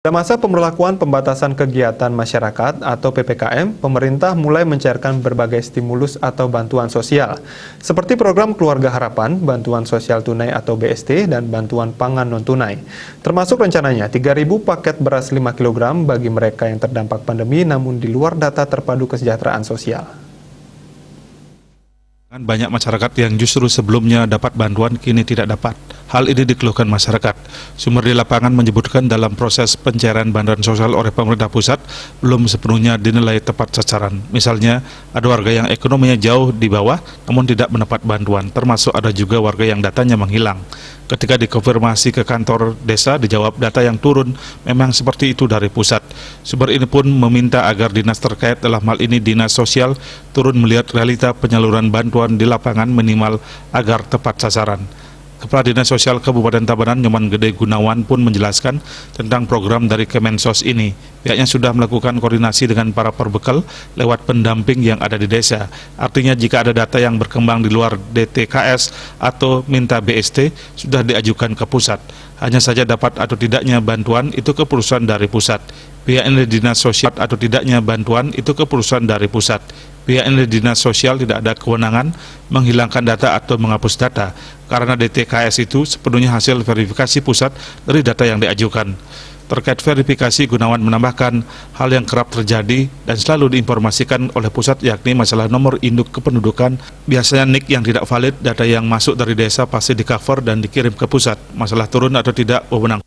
Pada masa pemberlakuan pembatasan kegiatan masyarakat atau PPKM, pemerintah mulai mencairkan berbagai stimulus atau bantuan sosial, seperti program Keluarga Harapan, bantuan sosial tunai atau BST, dan bantuan pangan non-tunai. Termasuk rencananya 3.000 paket beras 5 kg bagi mereka yang terdampak pandemi namun di luar data terpadu kesejahteraan sosial. Banyak masyarakat yang justru sebelumnya dapat bantuan kini tidak dapat. Hal ini dikeluhkan masyarakat. Sumber di lapangan menyebutkan dalam proses pencairan bantuan sosial oleh pemerintah pusat belum sepenuhnya dinilai tepat sasaran. Misalnya, ada warga yang ekonominya jauh di bawah namun tidak mendapat bantuan, termasuk ada juga warga yang datanya menghilang. Ketika dikonfirmasi ke kantor desa, dijawab data yang turun memang seperti itu dari pusat. Sumber ini pun meminta agar dinas terkait dalam hal ini Dinas Sosial turun melihat realita penyaluran bantuan di lapangan minimal agar tepat sasaran. Kepala Dinas Sosial Kabupaten Tabanan Nyoman Gede Gunawan pun menjelaskan tentang program dari Kemensos ini. Pihaknya sudah melakukan koordinasi dengan para perbekal lewat pendamping yang ada di desa. Artinya jika ada data yang berkembang di luar DTKS atau minta BST sudah diajukan ke pusat. Hanya saja dapat atau tidaknya bantuan itu keputusan dari pusat. Pihak yang Dinas Sosial atau tidaknya bantuan itu keputusan dari pusat. Pihak yang Dinas Sosial tidak ada kewenangan menghilangkan data atau menghapus data karena DTKS itu sepenuhnya hasil verifikasi pusat dari data yang diajukan. Terkait verifikasi, Gunawan menambahkan hal yang kerap terjadi dan selalu diinformasikan oleh pusat yakni masalah nomor induk kependudukan. Biasanya NIK yang tidak valid, data yang masuk dari desa pasti di-cover dan dikirim ke pusat. Masalah turun atau tidak wewenang